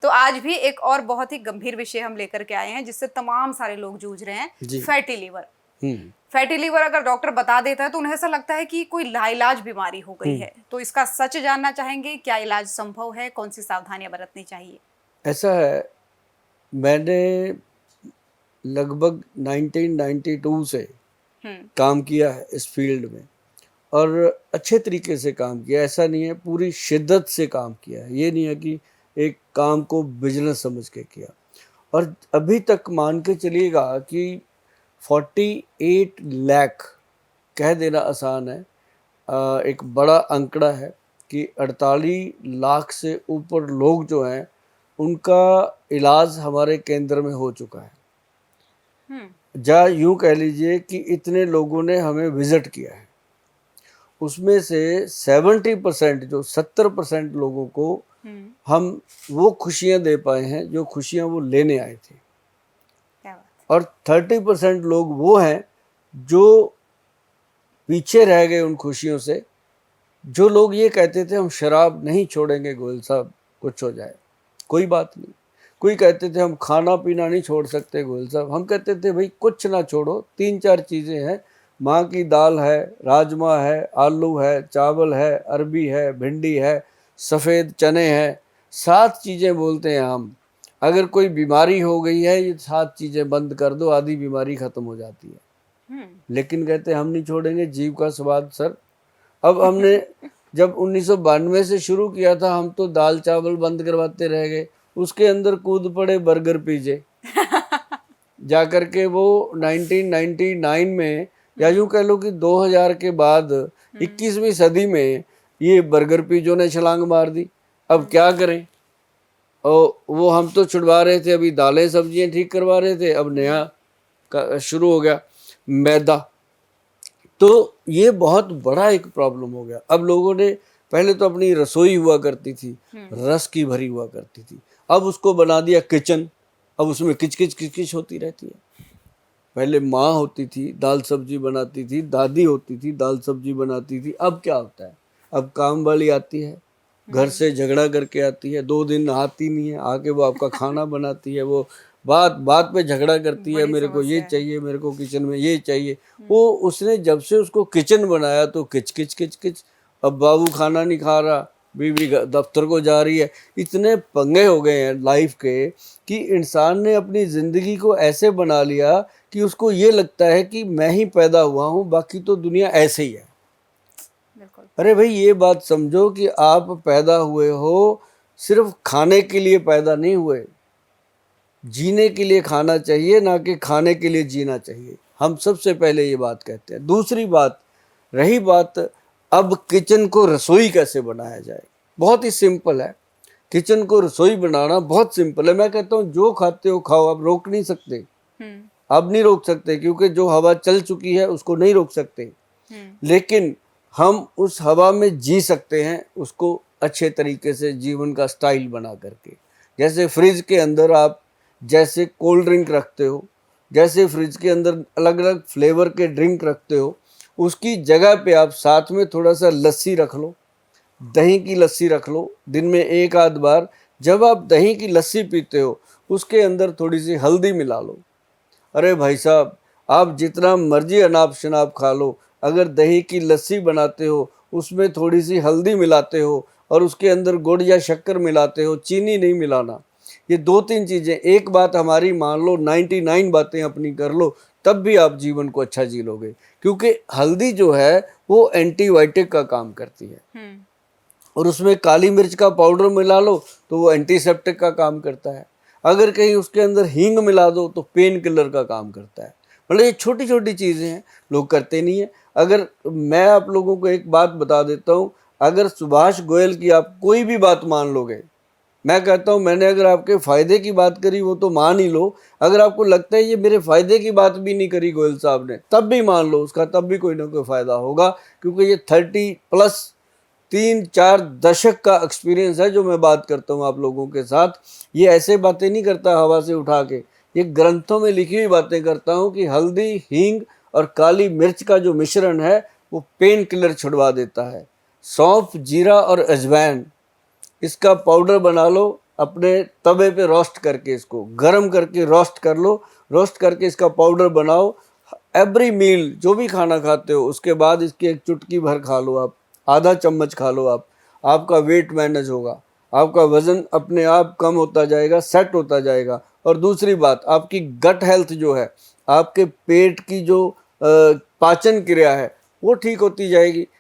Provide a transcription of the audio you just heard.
तो आज भी एक और बहुत ही गंभीर विषय हम लेकर के आए हैं जिससे तमाम सारे लोग जूझ रहे हैं, फैटी लीवर। फैटी लीवर अगर डॉक्टर बता देता है तो उन्हें ऐसा लगता है कि कोई लाइलाज बीमारी हो गई है। तो इसका सच जानना चाहेंगे, क्या इलाज संभव है, कौन सी सावधानियां बरतनी चाहिए? ऐसा है, मैंने लगभग 1992 से काम किया है इस फील्ड में और अच्छे तरीके से काम किया। ऐसा नहीं है, पूरी शिद्दत से काम किया है। ये नहीं है कि एक काम को बिजनेस समझ के किया। और अभी तक मान के चलिएगा कि 48 लाख कह देना आसान है, एक बड़ा अंकड़ा है कि 48 लाख से ऊपर लोग जो हैं उनका इलाज हमारे केंद्र में हो चुका है। या यूं कह लीजिए कि इतने लोगों ने हमें विजिट किया है। उसमें से 70% जो 70% लोगों को हम वो खुशियां दे पाए हैं जो खुशियां वो लेने आए थे। और 30% लोग वो हैं जो पीछे रह गए उन खुशियों से। जो लोग ये कहते थे हम शराब नहीं छोड़ेंगे गोयल साहब, कुछ हो जाए कोई बात नहीं। कोई कहते थे हम खाना पीना नहीं छोड़ सकते गोयल साहब, हम कहते थे भाई कुछ ना छोड़ो, 3-4 चीज़ें हैं, माँ की दाल है, राजमा है, आलू है, चावल है, अरबी है, भिंडी है, सफ़ेद चने हैं, 7 चीज़ें बोलते हैं हम। अगर कोई बीमारी हो गई है, ये 7 चीज़ें बंद कर दो, आधी बीमारी ख़त्म हो जाती है। लेकिन कहते हम नहीं छोड़ेंगे जीभ का स्वाद सर। अब हमने जब 1992 से शुरू किया था, हम तो दाल चावल बंद करवाते रह गए, उसके अंदर कूद पड़े बर्गर पिज़्ज़े। जाकर के वो 1999 में, या यूँ कह लो कि 2000 के बाद 21वीं सदी में ये बर्गर पिज़्ज़ों ने छलांग मार दी। अब क्या करें? और वो हम तो छुड़वा रहे थे, अभी दालें सब्जियां ठीक करवा रहे थे, अब नया शुरू हो गया मैदा। तो ये बहुत बड़ा एक प्रॉब्लम हो गया। अब लोगों ने, पहले तो अपनी रसोई हुआ करती थी, रस की भरी हुआ करती थी, अब उसको बना दिया किचन। अब उसमें किचकिच किचकिच होती रहती है। पहले माँ होती थी, दाल सब्जी बनाती थी, दादी होती थी, दाल सब्जी बनाती थी। अब क्या होता है, अब काम वाली आती है, घर से झगड़ा करके आती है, 2 दिन आती नहीं है, आके वो आपका खाना बनाती है, वो बात बात पे झगड़ा करती है, मेरे को ये चाहिए, मेरे को किचन में ये चाहिए। वो उसने जब से उसको किचन बनाया तो किच किच किच किच। अब बाबू खाना नहीं खा रहा, बीवी दफ्तर को जा रही है। इतने पंगे हो गए हैं लाइफ के कि इंसान ने अपनी ज़िंदगी को ऐसे बना लिया कि उसको ये लगता है कि मैं ही पैदा हुआ हूँ, बाकी तो दुनिया ऐसे ही है। अरे भाई ये बात समझो कि आप पैदा हुए हो, सिर्फ खाने के लिए पैदा नहीं हुए। जीने के लिए खाना चाहिए, ना कि खाने के लिए जीना चाहिए। हम सबसे पहले ये बात कहते हैं। दूसरी बात, रही बात अब किचन को रसोई कैसे बनाया जाए, बहुत ही सिंपल है। किचन को रसोई बनाना बहुत सिंपल है। मैं कहता हूँ जो खाते हो खाओ, आप रोक नहीं सकते। आप नहीं रोक सकते, क्योंकि जो हवा चल चुकी है उसको नहीं रोक सकते। लेकिन हम उस हवा में जी सकते हैं, उसको अच्छे तरीके से जीवन का स्टाइल बना करके। जैसे फ्रिज के अंदर आप जैसे कोल्ड ड्रिंक रखते हो, जैसे फ्रिज के अंदर अलग अलग फ्लेवर के ड्रिंक रखते हो, उसकी जगह पे आप साथ में थोड़ा सा लस्सी रख लो, दही की लस्सी रख लो। दिन में 1 आध बार जब आप दही की लस्सी पीते हो, उसके अंदर थोड़ी सी हल्दी मिला लो। अरे भाई साहब, आप जितना मर्जी अनाप शनाप खा लो, अगर दही की लस्सी बनाते हो, उसमें थोड़ी सी हल्दी मिलाते हो और उसके अंदर गुड़ या शक्कर मिलाते हो, चीनी नहीं मिलाना। ये 2-3 चीज़ें, एक बात हमारी मान लो, 99 बातें अपनी कर लो, तब भी आप जीवन को अच्छा जी लोगे। क्योंकि हल्दी जो है वो एंटीबायोटिक का काम करती है, और उसमें काली मिर्च का पाउडर मिला लो तो वो एंटीसेप्टिक का काम करता है। अगर कहीं उसके अंदर हींग मिला दो तो पेन किलर का काम करता है। मतलब ये छोटी छोटी चीज़ें हैं, लोग करते नहीं है। अगर मैं आप लोगों को एक बात बता देता हूँ, अगर सुभाष गोयल की आप कोई भी बात मान लोगे, मैं कहता हूँ मैंने अगर आपके फ़ायदे की बात करी वो तो मान ही लो। अगर आपको लगता है ये मेरे फ़ायदे की बात भी नहीं करी गोयल साहब ने, तब भी मान लो उसका, तब भी कोई ना कोई फ़ायदा होगा। क्योंकि ये 30+ 3-4 दशक का एक्सपीरियंस है जो मैं बात करता हूँ आप लोगों के साथ। ये ऐसे बातें नहीं करता हवा से उठा के, ये ग्रंथों में लिखी हुई बातें करता हूँ कि हल्दी, हींग और काली मिर्च का जो मिश्रण है वो पेन किलर छुड़वा देता है। सौंफ, जीरा और अजवाइन, इसका पाउडर बना लो, अपने तवे पे रोस्ट करके, इसको गरम करके रोस्ट कर लो, रोस्ट करके इसका पाउडर बनाओ। एवरी मील जो भी खाना खाते हो उसके बाद इसकी एक चुटकी भर खा लो आप, आधा चम्मच खा लो आप, आपका वेट मैनेज होगा, आपका वजन अपने आप कम होता जाएगा, सेट होता जाएगा। और दूसरी बात, आपकी गट हेल्थ जो है, आपके पेट की जो पाचन क्रिया है वो ठीक होती जाएगी।